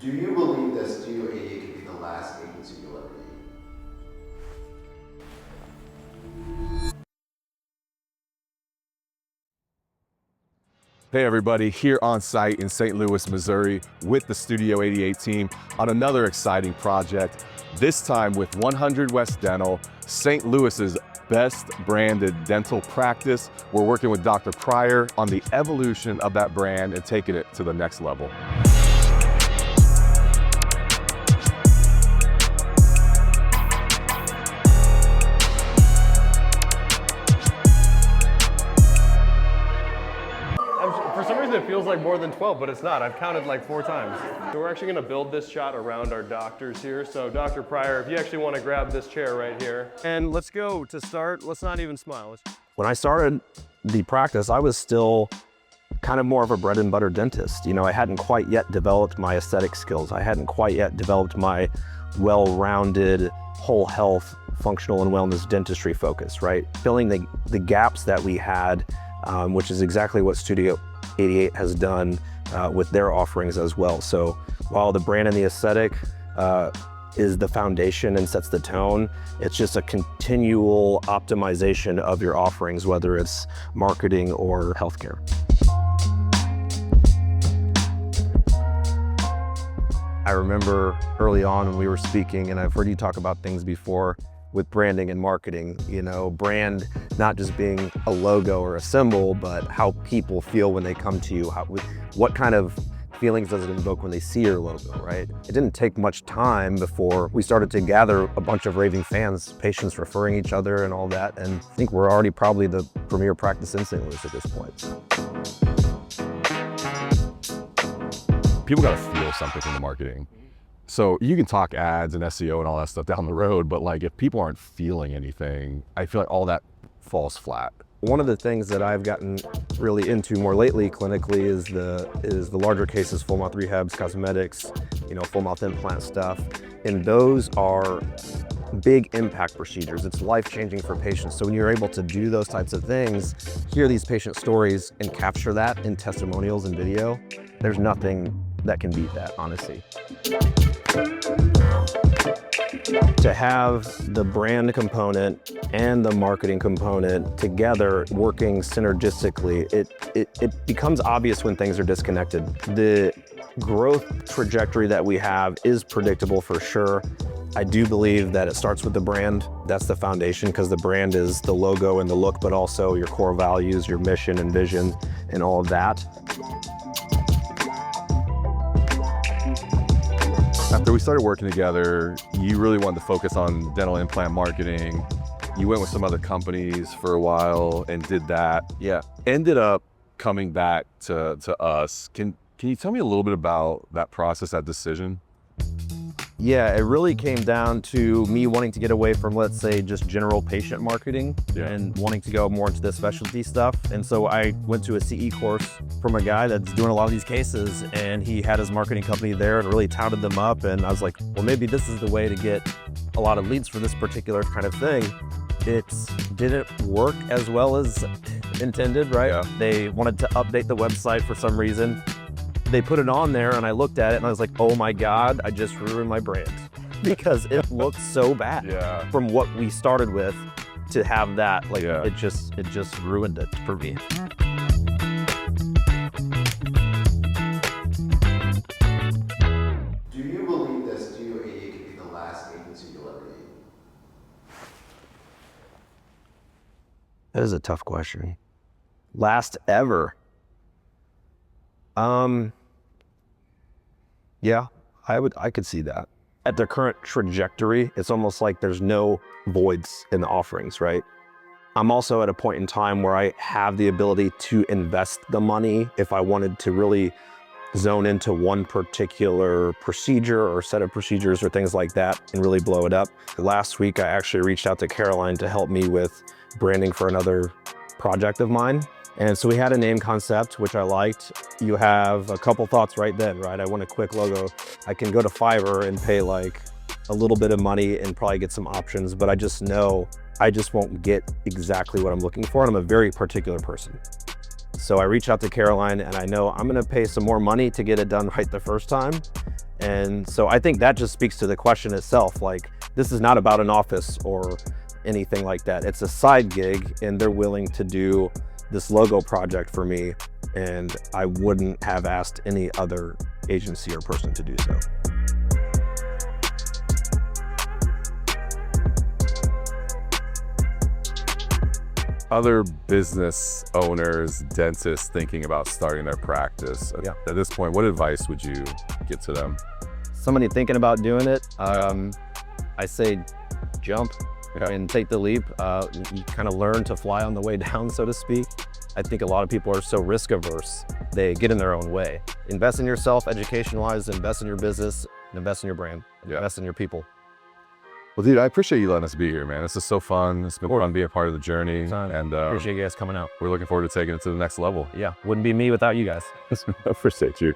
Do you believe that Studio 88 could be the last agency you'll ever need? Hey everybody, here on site in St. Louis, Missouri with the Studio 88 team on another exciting project, this time with 100 West Dental, St. Louis's best branded dental practice. We're working with Dr. Pryor on the evolution of that brand and taking it to the next level. For some reason it feels like more than 12, but it's not. I've counted like 4 times. So we're actually gonna build this shot around our doctors here. So Dr. Pryor, if you actually wanna grab this chair right here. And let's go to start. Let's not even smile. When I started the practice, I was still kind of more of a bread and butter dentist. You know, I hadn't quite yet developed my aesthetic skills. I hadn't quite yet developed my well-rounded whole health, functional and wellness dentistry focus, right? Filling the gaps that we had, which is exactly what Studio 88 has done with their offerings as well. So while the brand and the aesthetic is the foundation and sets the tone, it's just a continual optimization of your offerings, whether it's marketing or healthcare. I remember early on when we were speaking, and I've heard you talk about things before with branding and marketing, you know, brand not just being a logo or a symbol, but how people feel when they come to you. What kind of feelings does it invoke when they see your logo, right? It didn't take much time before we started to gather a bunch of raving fans, patients referring each other and all that. And I think we're already probably the premier practice in St. Louis at this point. People gotta feel something from the marketing. So you can talk ads and SEO and all that stuff down the road, but like if people aren't feeling anything, I feel like all that falls flat. One of the things that I've gotten really into more lately clinically is the larger cases, full mouth rehabs, cosmetics, you know, full mouth implant stuff. And those are big impact procedures. It's life-changing for patients. So when you're able to do those types of things, hear these patient stories and capture that in testimonials and video, there's nothing that can beat that, honestly. To have the brand component and the marketing component together working synergistically, it becomes obvious when things are disconnected. The growth trajectory that we have is predictable for sure. I do believe that it starts with the brand. That's the foundation, because the brand is the logo and the look, but also your core values, your mission and vision and all of that. After we started working together, you really wanted to focus on dental implant marketing. You went with some other companies for a while and did that. Yeah. Ended up coming back to us. Can you tell me a little bit about that process, that decision? Yeah, it really came down to me wanting to get away from, let's say, just general patient marketing and wanting to go more into the specialty stuff. And so I went to a CE course from a guy that's doing a lot of these cases, and he had his marketing company there and really touted them up. And I was like, well, maybe this is the way to get a lot of leads for this particular kind of thing. It didn't work as well as intended, right? Yeah. They wanted to update the website for some reason. They put it on there and I looked at it and I was like, oh my God, I just ruined my brand, because it looked so bad from what we started with to have that. Like it just ruined it for me. Do you believe that Studio 88 could be the last agency you'll ever need? That is a tough question. Last ever. Yeah, I could see that. At their current trajectory, it's almost like there's no voids in the offerings, right? I'm also at a point in time where I have the ability to invest the money if I wanted to really zone into one particular procedure or set of procedures or things like that and really blow it up. Last week, I actually reached out to Caroline to help me with branding for another project of mine. And so we had a name concept, which I liked. You have a couple thoughts right then, right? I want a quick logo. I can go to Fiverr and pay like a little bit of money and probably get some options, but I just know I just won't get exactly what I'm looking for. And I'm a very particular person. So I reached out to Caroline and I know I'm gonna pay some more money to get it done right the first time. And so I think that just speaks to the question itself. Like, this is not about an office or anything like that. It's a side gig, and they're willing to do this logo project for me, and I wouldn't have asked any other agency or person to do so. Other business owners, dentists thinking about starting their practice. Yeah. At this point, what advice would you give to them? Somebody thinking about doing it, I say jump and take the leap. You kind of learn to fly on the way down, so to speak. I think a lot of people are so risk averse, they get in their own way. Invest in yourself, education-wise, invest in your business, invest in your brand, invest in your people. Well, dude, I appreciate you letting us be here, man. This is so fun. It's been fun being a part of the journey. And Appreciate you guys coming out. we're looking forward to taking it to the next level. Yeah, wouldn't be me without you guys. I appreciate you.